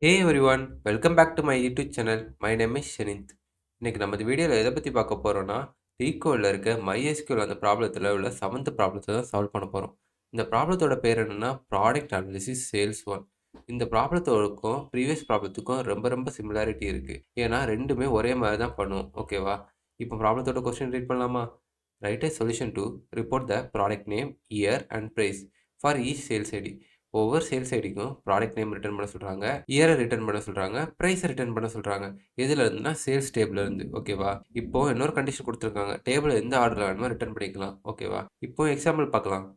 Hey everyone, welcome back to my YouTube channel. My name is Shanint. இன்னைக்கு நம்ம இந்த வீடியோவில் எதை பற்றி பார்க்க போகிறோம்னா ஈக்குவலில் இருக்க MySQL அந்த ப்ராப்ளத்தில் உள்ள 7th ப்ராப்ளத்தை தான் சால்வ் பண்ண போகிறோம். இந்த ப்ராப்ளத்தோட பேர் என்னென்னா ப்ராடக்ட் அனாலிசிஸ் சேல்ஸ் ஒன். இந்த ப்ராப்ளத்தோடக்கும் ப்ரீவியஸ் ப்ராப்ளத்துக்கும் ரொம்ப சிமிலாரிட்டி இருக்குது. ஏன்னா ரெண்டுமே ஒரே மாதிரி தான் பண்ணுவோம். ஓகேவா? இப்போ ப்ராப்ளத்தோட கொஸ்டின் ரீட் பண்ணலாமா? Right a solution to report the product name, year and price for each sales ID. ஒவ்வொரு சேல்ஸ் ஐடிக்கும் ப்ராடக்ட் நேம் ரிட்டர்ன் பண்ண சொல்கிறாங்க, இயரை ரிட்டர்ன் பண்ண சொல்கிறாங்க, ப்ரைஸை ரிட்டர்ன் பண்ண சொல்கிறாங்க. எதுல இருந்துன்னா சேல்ஸ் டேபிள் இருந்து. ஓகேவா? இப்போ இன்னொரு கண்டிஷன் கொடுத்துருக்காங்க, டேபிள் எந்த ஆர்டரில் வேணுமோ ரிட்டர்ன் பண்ணிக்கலாம். ஓகேவா? இப்போ எக்ஸாம்பிள் பார்க்கலாம்.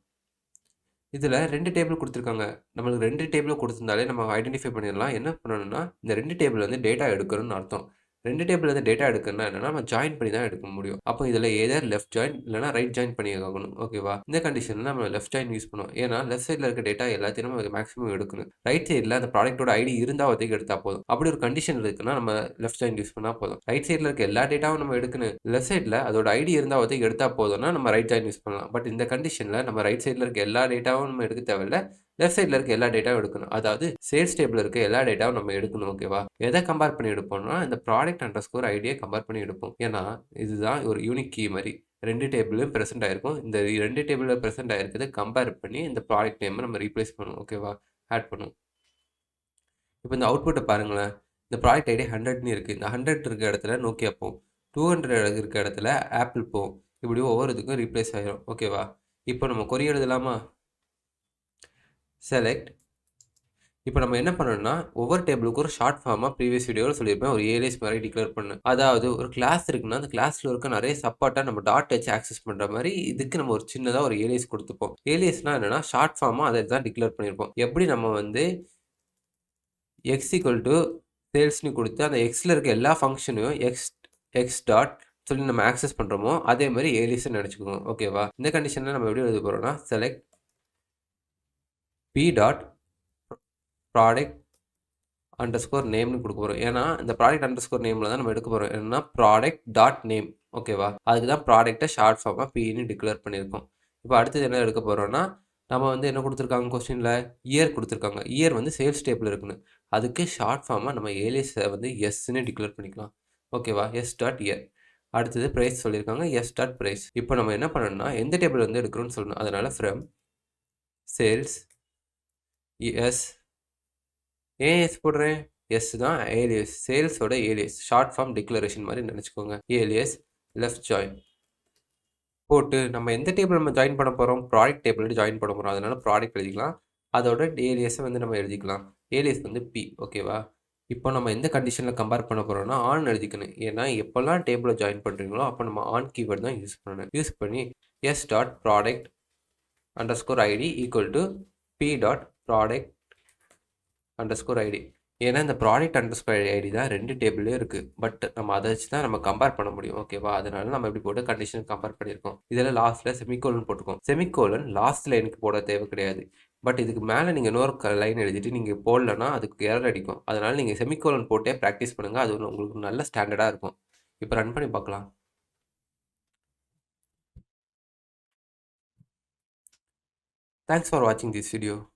இதில் 2 டேபிள் கொடுத்துருக்காங்க. நம்மளுக்கு 2 டேபிள் கொடுத்துருந்தாலே நம்ம ஐடென்டிஃபை பண்ணிடலாம். என்ன பண்ணணும்னா இந்த 2 டேபிள் வந்து டேட்டா எடுக்கணும்னு அர்த்தம். 2 டேபிள் வந்து டேட்டா எடுக்கணும்னா என்னன்னா நம்ம ஜாயின் பண்ணி தான் எடுக்க முடியும். அப்போ இதில் ஏதர் லெஃப்ட் ஜாயின் இல்லைனா ரைட் ஜாயின் பண்ணி ஆகணும். ஓகேவா? இந்த கண்டிஷனில் நம்ம லெஃப்ட் ஜாயின் யூஸ் பண்ணுவோம். ஏன்னா லெஃப்ட் சைடில் இருக்க டேட்டா எல்லாத்தையும் நம்ம மேக்ஸிமம் எடுக்கணும். ரைட் சைடில் அந்த ப்ராடக்ட்டோட ஐடி இருந்தால் ஒதுக்கி எடுத்தால் போதும். அப்படி ஒரு கண்டிஷன் இருக்குன்னா நம்ம லெஃப்ட் ஜாயின் யூஸ் பண்ணால் போதும். ரைட் சைடில் இருக்க எல்லா டேட்டாவும் நம்ம எடுக்கணும். லெஃப்ட் சைடில் அதோட ஐடி இருந்தால் ஒதுக்கி எடுத்தால் போதும்னா நம்ம ரைட் ஜாயின் யூஸ் பண்ணலாம். பட் இந்த கண்டிஷனில் நம்ம ரைட் சைடில் இருக்க எல்லா டேட்டாவும் நம்ம எடுக்க தேவையில்ல. லெஃப்ட் சைடில் இருக்க எல்லா டேட்டாவும் எடுக்கணும். அதாவது சேல்ஸ் டேபிள் இருக்க எல்லா டேட்டாவும் நம்ம எடுக்கணும். ஓகேவா? எதை கம்பேர் பண்ணி எடுப்போம்னா இந்த ப்ராடக்ட் அண்டர் ஸ்கோர் ஐடியை கம்பேர் பண்ணி எடுப்போம். ஏன்னா இதுதான் ஒரு யூனிக் கீ மாதிரி 2 டேபிளும் ப்ரெசென்ட் ஆயிருக்கும். இந்த 2 டேபிளில் ப்ரெசென்ட் ஆயிருக்கிறத கம்பேர் பண்ணி இந்த ப்ராடக்ட் நேமை நம்ம ரீப்ளேஸ் பண்ணுவோம். ஓகேவா? ஆட் பண்ணுவோம். இப்போ இந்த அவுட்புட்டை பாருங்களேன். இந்த ப்ராடக்ட் ஐடி 100ன்னு இருக்குது. இந்த 100 இருக்க இடத்துல நோக்கியா போகும். 200 இருக்க இடத்துல ஆப்பிள் போகும். இப்படி ஒவ்வொரு இதுக்கும் ரீப்ளேஸ் ஆகிரும். ஓகேவா? இப்போ நம்ம கொரி எழுதலாமா? செலக்ட். இப்போ நம்ம என்ன பண்ணணும்னா ஒவ்வொரு டேபிளுக்கு ஒரு ஷார்ட் ஃபார்மாக ப்ரீவியஸ் வீடியோவில் சொல்லியிருப்பேன், ஒரு ஏலியஸ் மாதிரி டிக்ளேர் பண்ணு. அதாவது ஒரு கிளாஸ் இருக்குன்னா அந்த கிளாஸில் இருக்க நிறைய சப்பார்ட்டாக நம்ம டாட் வச்சு ஆக்சஸ் பண்ணுற மாதிரி இதுக்கு நம்ம ஒரு சின்னதாக ஒரு ஏலியஸ் கொடுத்துப்போம். ஏலியஸ்னால் என்னென்னா ஷார்ட் ஃபார்மாக அதை தான் டிக்ளேர் பண்ணியிருப்போம். எப்படி நம்ம வந்து எக்ஸ் ஈக்குவல் டு சேல்ஸ்னு கொடுத்து அந்த எக்ஸில் இருக்க எல்லா ஃபங்க்ஷனையும் எக்ஸ் டாட் சொல்லி நம்ம ஆக்சஸ் பண்ணுறோமோ அதே மாதிரி ஏலியஸ்ன்னு நினச்சிக்கோங்க. ஓகேவா? இந்த கண்டிஷனில் நம்ம எப்படி எழுத போகிறோம்னா select P dot product underscore நேம்னு கொடுக்க போகிறோம். ஏன்னா இந்த ப்ராடக்ட் அண்டர் ஸ்கோர் நேமில் தான் நம்ம எடுக்க போகிறோம். என்னன்னா ப்ராடக்ட் டாட் நேம். ஓகேவா? அதுக்கு தான் ப்ராடக்ட்டை ஷார்ட் ஃபார்மாக பின்னு டிக்ளேர் பண்ணியிருக்கோம். இப்போ அடுத்தது என்ன எடுக்க போகிறோம்னா நம்ம வந்து என்ன கொடுத்துருக்காங்க கொஸ்டினில் இயர் கொடுத்துருக்காங்க. இயர் வந்து சேல்ஸ் டேபிள் இருக்குன்னு அதுக்கு ஷார்ட் ஃபார்மாக நம்ம ஏலியஸை வந்து எஸ்ன்னு டிக்ளேர் பண்ணிக்கலாம். ஓகேவா? S dot year. அடுத்தது ப்ரைஸ் சொல்லியிருக்காங்க, எஸ் டாட் ப்ரைஸ். இப்போ நம்ம என்ன பண்ணணும்னா எந்த டேபிள் வந்து எடுக்கிறோம்னு சொல்லணும். அதனால் ஃப்ரம் சேல்ஸ் எஸ். ஏன் எஸ் போடுறேன்? எஸ் தான் alias, சேல்ஸோட alias, short form declaration மாதிரி நினச்சிக்கோங்க. ஏலியஸ் லெஃப்ட் ஜாயின் போட்டு நம்ம எந்த டேபிள் நம்ம ஜாயின் பண்ண போகிறோம்? ப்ராடக்ட் டேபிள் ஜாயின் பண்ண போகிறோம். அதனால ப்ராடக்ட் எழுதிக்கலாம். அதோட ஏலியஸை வந்து நம்ம எழுதிக்கலாம். ஏலியஸ் வந்து பி. ஓகேவா? இப்போ நம்ம எந்த கண்டிஷனில் கம்பேர் பண்ண போகிறோம்னா ஆன் எழுதிக்கணும். ஏன்னா எப்போல்லாம் டேபிளை ஜாயின் பண்ணுறீங்களோ அப்போ நம்ம ஆன் கீவேர்டு தான் யூஸ் பண்ணணும். யூஸ் பண்ணி S dot product underscore ID equal to P dot product underscore ID. ஏன்னா இந்த ப்ராடக்ட் அண்டர் ஸ்கோர் ஐடி தான் 2 டேபிளே இருக்குது. பட் நம்ம அதை வச்சு தான் நம்ம கம்பேர் பண்ண முடியும். ஓகேவா? அதனால நம்ம இப்படி போட்டு கண்டிஷன் கம்பேர் பண்ணியிருக்கோம். இதில் லாஸ்ட்டில் செமிகோலன் போட்டுக்கோம். செமிகோலன் லாஸ்ட் லைனுக்கு போட தேவை கிடையாது. பட் இதுக்கு மேலே நீங்கள் இன்னொரு லைன் எழுதிட்டு நீங்கள் போடலன்னா அதுக்கு எரர் அடிக்கும். அதனால் நீங்கள் செமிகோலன் போட்டே ப்ராக்டிஸ் பண்ணுங்கள். அது உங்களுக்கு நல்ல ஸ்டாண்டர்டாக இருக்கும். இப்போ ரன் பண்ணி பார்க்கலாம். தேங்க்ஸ் ஃபார் வாட்சிங் திஸ் வீடியோ.